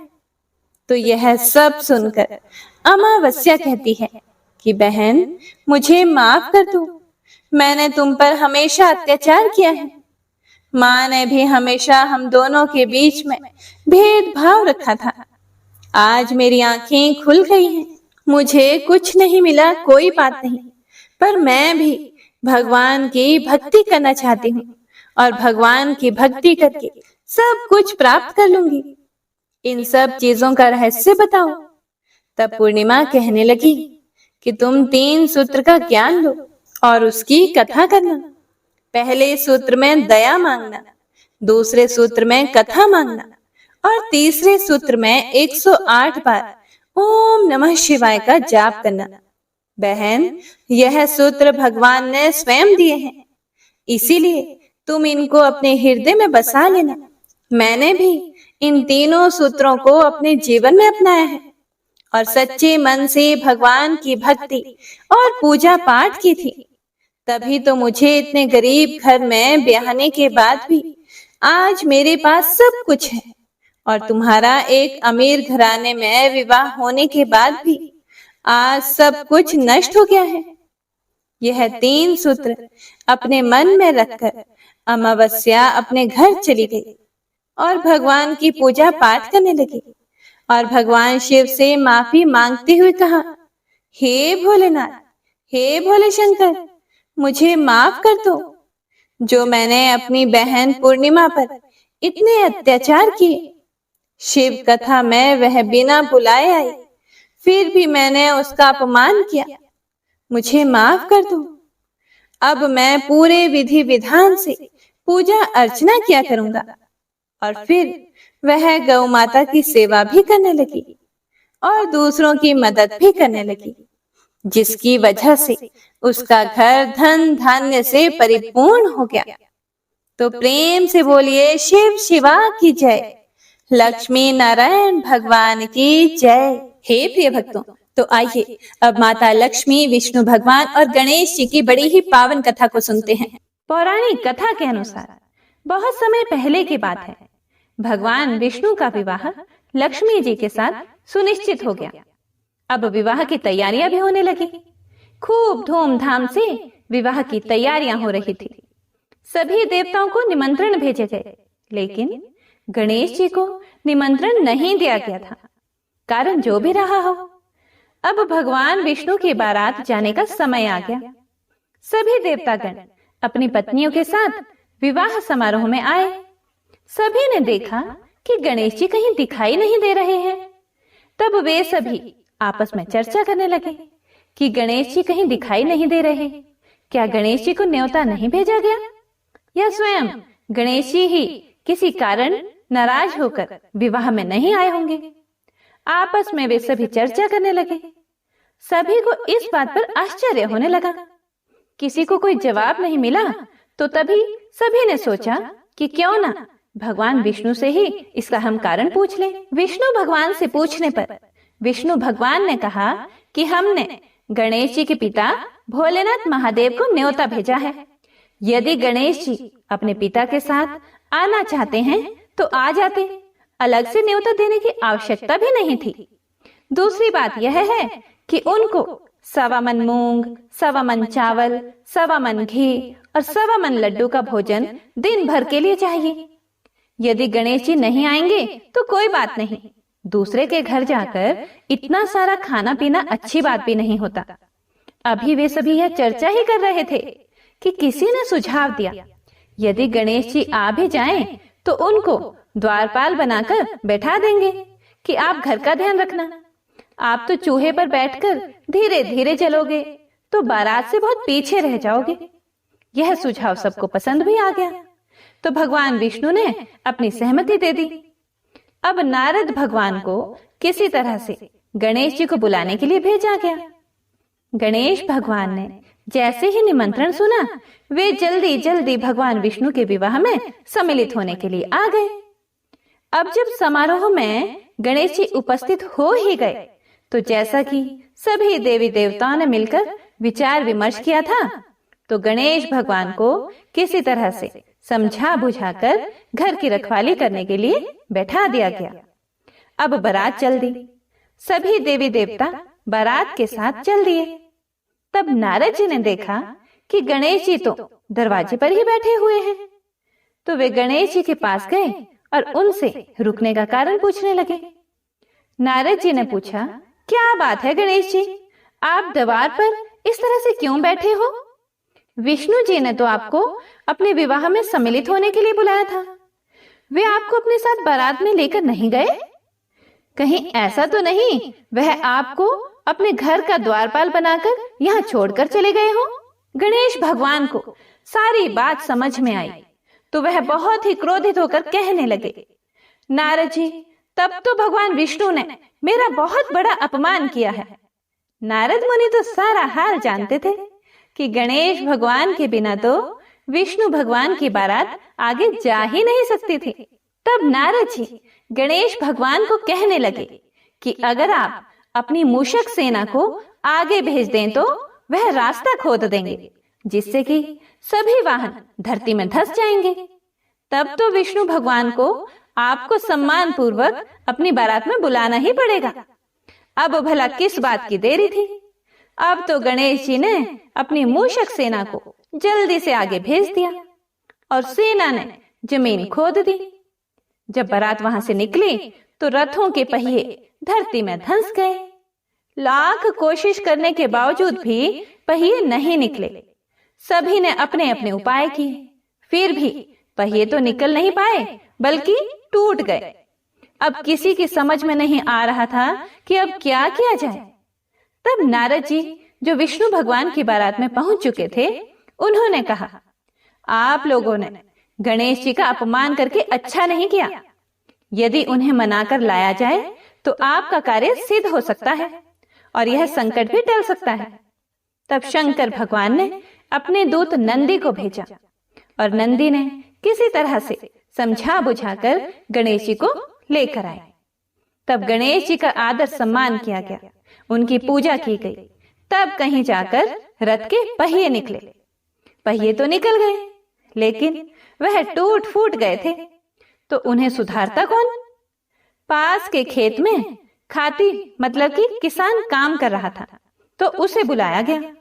तो यह सब सुनकर अमावस्या कहती है कि बहन, मुझे माफ कर दो, मैंने तुम पर हमेशा अत्याचार किया है। माँ ने भी हमेशा हम दोनों के बीच में भेदभाव रखा था। आज मेरी आंखें खुल गई हैं, मुझे कुछ नहीं मिला कोई बात नहीं, पर मैं भी भगवान की भक्ति करना चाहती हूँ और भगवान की भक्ति करके सब कुछ प्राप्त कर लूंगी। इन सब चीजों का रहस्य बताओ। तब पूर्णिमा कहने लगी कि तुम 3 सूत्र का ज्ञान लो और उसकी कथा करना। पहले सूत्र में दया मांगना, दूसरे सूत्र में कथा मांगना और तीसरे सूत्र में 108 बार ओम नमः शिवाय का जाप करना। बहन, यह सूत्र भगवान ने स्वयं दिए हैं, इसीलिए तुम इनको अपने हृदय में बसा लेना। मैंने भी इन तीनों सूत्रों को अपने जीवन में अपनाया है और सच्चे मन से भगवान की भक्ति और पूजा पाठ की थी। तभी तो मुझे इतने गरीब घर में ब्याहने के बाद भी आज मेरे पास सब कुछ है और तुम्हारा एक अमीर घराने में विवाह होने के बाद भी आज सब कुछ नष्ट हो गया है। यह 3 सूत्र अपने मन में रखकर अमावस्या अपने घर चली गई और भगवान की पूजा पाठ करने लगी और भगवान शिव से माफी मांगते हुए कहा, हे भोलेनाथ, हे भोले शंकर, मुझे माफ कर दो। जो मैंने अपनी बहन पूर्णिमा पर इतने अत्याचार किए, शिव कथा में वह बिना बुलाए आई, फिर भी मैंने उसका अपमान किया, मुझे माफ कर दो। अब मैं पूरे विधि विधान से पूजा अर्चना किया करूंगा। और फिर वह गौ माता की सेवा भी करने लगी और दूसरों की मदद भी करने लगी, जिसकी वजह से उसका घर धन धान्य से परिपूर्ण हो गया। तो प्रेम से बोलिए शिव शिवा की जय, लक्ष्मी नारायण भगवान की जय। हे प्रिय भक्तों, तो आइए अब माता लक्ष्मी, विष्णु भगवान और गणेश जी की बड़ी ही पावन कथा को सुनते हैं। पौराणिक कथा के अनुसार बहुत समय पहले की बात है, भगवान विष्णु का विवाह लक्ष्मी जी के साथ सुनिश्चित हो गया। अब विवाह की तैयारियां भी होने लगी। खूब धूमधाम से विवाह की तैयारियां हो रही थी। सभी देवताओं को निमंत्रण भेजे गए, लेकिन गणेश जी को निमंत्रण नहीं दिया गया था। कारण जो भी रहा हो, अब भगवान विष्णु की बारात जाने का समय आ गया। सभी देवतागण अपनी पत्नियों के साथ विवाह समारोह में आए। सभी ने देखा कि गणेश जी कहीं दिखाई नहीं दे रहे हैं। तब वे सभी आपस में चर्चा करने लगे कि गणेश जी कहीं दिखाई नहीं दे रहे, क्या गणेश जी को न्योता नहीं भेजा गया, या स्वयं गणेश जी ही किसी कारण नाराज होकर विवाह में नहीं आए होंगे। आपस में वे सभी चर्चा करने लगे। सभी को इस बात पर आश्चर्य होने लगा। किसी को कोई जवाब नहीं मिला तो तभी सभी ने सोचा कि क्यों ना भगवान विष्णु से ही इसका हम कारण पूछ लें। विष्णु भगवान से पूछने पर विष्णु भगवान ने कहा कि हमने गणेश जी के पिता भोलेनाथ महादेव को न्योता भेजा है। यदि गणेश जी अपने पिता के साथ आना चाहते हैं तो आ जाते, अलग से न्योता देने की आवश्यकता भी नहीं थी। दूसरी बात यह है कि उनको 1.25 मन मूंग, 1.25 मन चावल, 1.25 मन घी और 1.25 मन लड्डू का भोजन दिन भर के लिए चाहिए। यदि गणेश जी नहीं आएंगे तो कोई बात नहीं, दूसरे के घर जाकर इतना सारा खाना पीना अच्छी बात भी नहीं होता। अभी वे सभी यह चर्चा ही कर रहे थे कि किसी ने सुझाव दिया, यदि गणेश जी आ भी जाएं तो उनको द्वारपाल बनाकर बैठा देंगे कि आप घर का ध्यान रखना। आप तो चूहे पर बैठकर धीरे धीरे चलोगे तो बारात से बहुत पीछे रह जाओगे। यह सुझाव सबको पसंद भी आ गया तो भगवान विष्णु ने अपनी सहमति दे दी। अब नारद भगवान को किसी तरह से गणेश जी को बुलाने के लिए भेजा गया। गणेश भगवान ने जैसे ही निमंत्रण सुना, वे जल्दी जल्दी भगवान विष्णु के विवाह में सम्मिलित होने के लिए आ गए। अब जब समारोह में गणेश जी उपस्थित हो ही गए तो जैसा कि सभी देवी देवताओं ने मिलकर विचार विमर्श किया था, तो गणेश भगवान को किसी तरह से समझा बुझाकर घर की रखवाली करने के लिए बैठा दिया गया। अब बारात चल दी। सभी देवी देवता बारात के साथ चल दिए। तब नारद जी ने देखा कि गणेश जी तो दरवाजे पर ही बैठे हुए हैं, तो वे गणेश जी के पास गए और उनसे रुकने का कारण पूछने लगे। नारद जी ने पूछा, क्या बात है गणेश जी, आप द्वार पर इस तरह से क्यों बैठे हो? विष्णु जी ने तो आपको अपने विवाह में सम्मिलित होने के लिए बुलाया था। वे आपको अपने साथ बारात में लेकर नहीं गए? कहीं ऐसा तो नहीं वह आपको अपने घर का द्वारपाल बनाकर यहाँ छोड़कर चले गए हो? गणेश भगवान को सारी बात समझ में आई तो वह बहुत ही क्रोधित होकर कहने लगे, नारद जी, तब तो भगवान विष्णु ने मेरा बहुत बड़ा अपमान किया है। नारद मुनि तो सारा हाल जानते थे कि गणेश भगवान के बिना तो विष्णु भगवान की बारात आगे जा ही नहीं सकती थी। तब नारद जी गणेश भगवान को कहने लगे कि अगर आप अपनी मूषक सेना को आगे भेज दें तो वह रास्ता खोद देंगे, जिससे कि सभी वाहन धरती में धंस जाएंगे। तब तो विष्णु भगवान को आपको सम्मान पूर्वक अपनी बारात में बुलाना ही पड़ेगा। अब भला किस बात की देरी थी? अब तो गणेश जी ने अपनी मूषक सेना को जल्दी से आगे भेज दिया और सेना ने जमीन खोद दी। जब बारात वहां से निकली तो रथों के पहिए धरती में धंस गए। लाख कोशिश करने के बावजूद भी पहिए नहीं निकले। सभी ने अपने अपने उपाय किए, फिर भी पहिए तो निकल नहीं पाए बल्कि टूट गए। अब किसी की समझ में नहीं आ रहा था कि अब क्या किया जाए। तब नारद जी, जो विष्णु भगवान की बारात में पहुंच चुके थे, उन्होंने कहा, आप लोगों ने गणेश जी का अपमान करके अच्छा नहीं किया। यदि उन्हें मनाकर लाया जाए तो आपका कार्य सिद्ध हो सकता है और यह संकट भी टल सकता है। तब शंकर भगवान ने अपने दूत नंदी को भेजा और नंदी ने किसी तरह से समझा बुझाकर गणेश जी को लेकर आए। तब गणेश जी का आदर सम्मान किया गया, उनकी पूजा की गई। तब कहीं जाकर रथ के पहिए निकले। पहिए तो निकल गए, लेकिन वह टूट फूट गए थे, तो उन्हें सुधारता कौन? पास के खेत में खाती मतलब कि किसान काम कर रहा था, तो उसे बुलाया गया।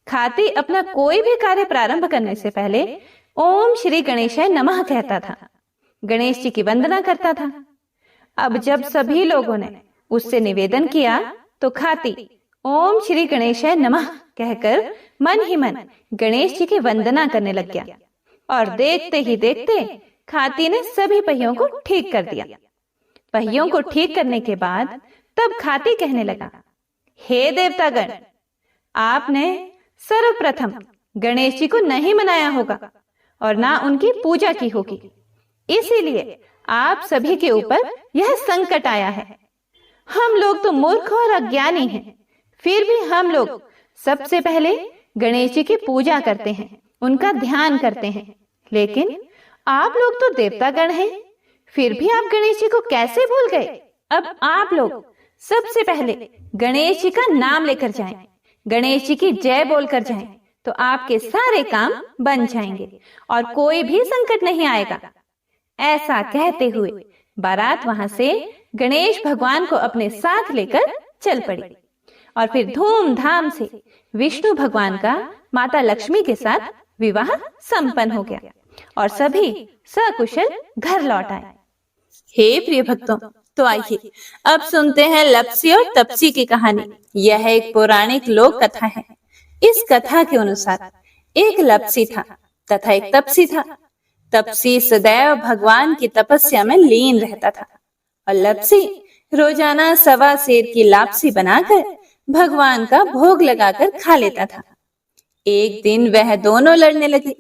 खाती अपना कोई भी कार्य प्रारंभ करने से पहले ओम श्री गणेशाय नमः कहता था, गणेश जी की वंदना करता था। अब जब सभी लोगों ने उससे निवेदन किया तो खाती ओम श्री गणेशाय नमः कहकर मन ही मन गणेश जी की वंदना करने लग गया और देखते ही देखते खाती ने सभी पहियों को ठीक कर दिया। पहियों को ठीक करने के बाद तब खाती कहने लगा, हे देवतागण, आपने सर्वप्रथम गणेश जी को नहीं मनाया होगा और ना उनकी पूजा की होगी। इसीलिए आप सभी के ऊपर यह संकट आया है। हम लोग तो मूर्ख और अज्ञानी हैं, फिर भी हम लोग सबसे पहले गणेश जी की पूजा करते हैं, उनका ध्यान करते हैं। लेकिन आप लोग तो देवतागण हैं, फिर भी आप गणेश जी को कैसे भूल गए? अब आप लोग सबसे पहले गणेश जी का नाम लेकर जाएं, गणेश जी की जय बोलकर जाएं, तो आपके सारे काम बन जाएंगे और कोई भी संकट नहीं आएगा। ऐसा कहते हुए बारात वहां से गणेश भगवान को अपने साथ लेकर चल पड़ी और फिर धूमधाम से विष्णु भगवान का माता लक्ष्मी के साथ विवाह संपन्न हो गया और सभी सकुशल घर लौट आए। हे प्रिय भक्तों, तो आइए अब सुनते हैं लप्सी और तप्सी की कहानी। यह एक पौराणिक लोक कथा है। इस कथा के अनुसार एक लप्सी था तथा एक तप्सी था। तप्सी सदैव भगवान की तपस्या में लीन रहता था और लप्सी रोजाना 1.25 सेर की लापसी बनाकर भगवान का भोग लगाकर खा लेता था। एक दिन वह दोनों लड़ने लगे।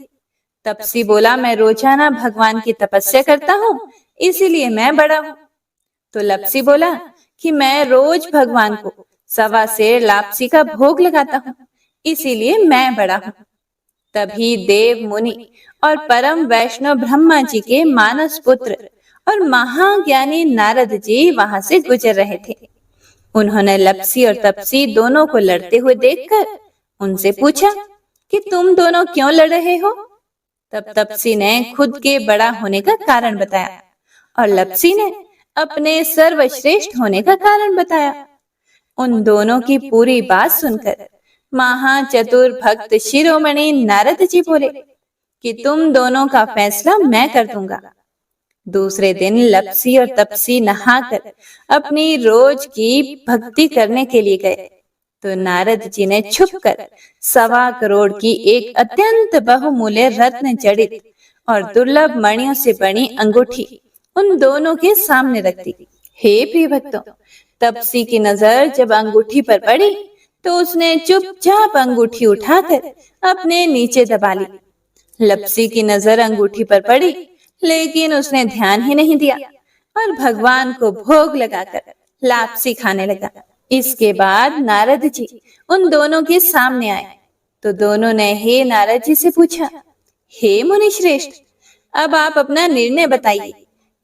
तप्सी बोला, मैं रोजाना भगवान की तपस्या करता हूँ, इसीलिए मैं बड़ा हूँ। तो लप्सी बोला कि मैं रोज भगवान को 1.25 सेर लापसी का भोग लगाता हूँ, इसीलिए मैं बड़ा हूँ। तभी देव मुनि और परम वैष्णव ब्रह्मा जी के मानस पुत्र और महाज्ञानी नारद जी वहां से गुजर रहे थे। उन्होंने लप्सी और तप्सी दोनों को लड़ते हुए देखकर उनसे पूछा कि तुम दोनों क्यों लड़ रहे हो? तब तप्सी ने खुद के बड़ा होने का कारण बताया और लप्सी ने अपने सर्वश्रेष्ठ होने का कारण बताया। उन दोनों की पूरी बात सुनकर महाचतुर भक्त शिरोमणि नारद जी बोले कि तुम दोनों का फैसला मैं कर दूंगा। दूसरे दिन लप्सी और तप्सी नहाकर अपनी रोज की भक्ति करने के लिए गए तो नारद जी ने छुपकर 1.25 करोड़ की एक अत्यंत बहुमूल्य रत्न जड़ित और दुर्लभ मणियों से बनी अंगूठी उन दोनों के सामने रख दी। हे प्रिय भक्तों, तप्सी की नजर जब अंगूठी पर पड़ी तो उसने चुपचाप अंगूठी उठाकर अपने नीचे दबा ली। लप्सी की नजर अंगूठी पर पड़ी, लेकिन उसने ध्यान ही नहीं दिया और भगवान को भोग लगाकर लापसी खाने लगा। इसके बाद नारद जी उन दोनों के सामने आए तो दोनों ने हे नारद जी से पूछा, हे मुनि श्रेष्ठ, अब आप अपना निर्णय बताइए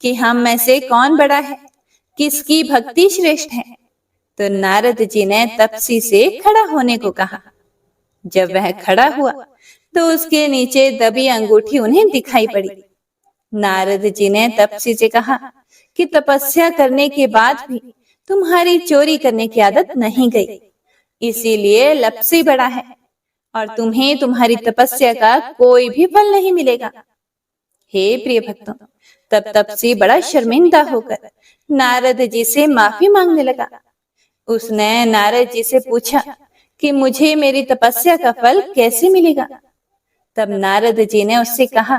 कि हम में से कौन बड़ा है, किसकी भक्ति श्रेष्ठ है। तो नारद जी ने तप्सी से खड़ा होने को कहा। जब वह खड़ा हुआ तो उसके नीचे दबी अंगूठी उन्हें दिखाई पड़ी। नारद जी ने तप्सी से कहा कि तपस्या करने के बाद भी तुम्हारी चोरी करने की आदत नहीं गई, इसीलिए लप्सी बड़ा है और तुम्हें तुम्हारी तपस्या का कोई भी फल नहीं मिलेगा। हे प्रिय भक्तों, तब तप्सी बड़ा शर्मिंदा होकर नारद जी से माफी मांगने लगा। उसने नारद जी से पूछा कि मुझे मेरी तपस्या का फल कैसे मिलेगा। तब नारद जी ने उससे कहा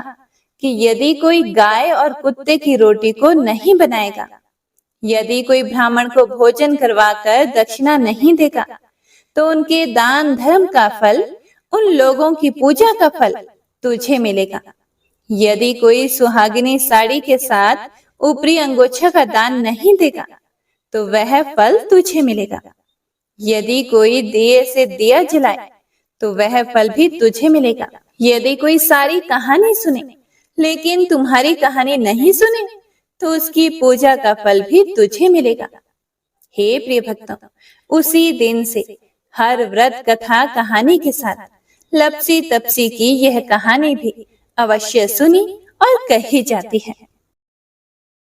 कि यदि कोई गाय और कुत्ते की रोटी को नहीं बनाएगा, यदि कोई ब्राह्मण को भोजन करवाकर दक्षिणा नहीं देगा, तो उनके दान धर्म का फल, उन लोगों की पूजा का फल तुझे मिलेगा। यदि कोई सुहागिनी साड़ी के साथ ऊपरी अंगोछा का दान नहीं देगा, तो वह फल तुझे मिलेगा। यदि कोई दिए से दिया जलाए, तो वह फल भी तुझे मिलेगा। यदि कोई सारी कहानी सुने लेकिन तुम्हारी कहानी नहीं सुने, तो उसकी पूजा का फल भी तुझे मिलेगा। हे प्रिय भक्तों, उसी दिन से हर व्रत कथा कहानी के साथ लप्सी तप्सी की यह कहानी भी अवश्य सुनी और कही जाती है।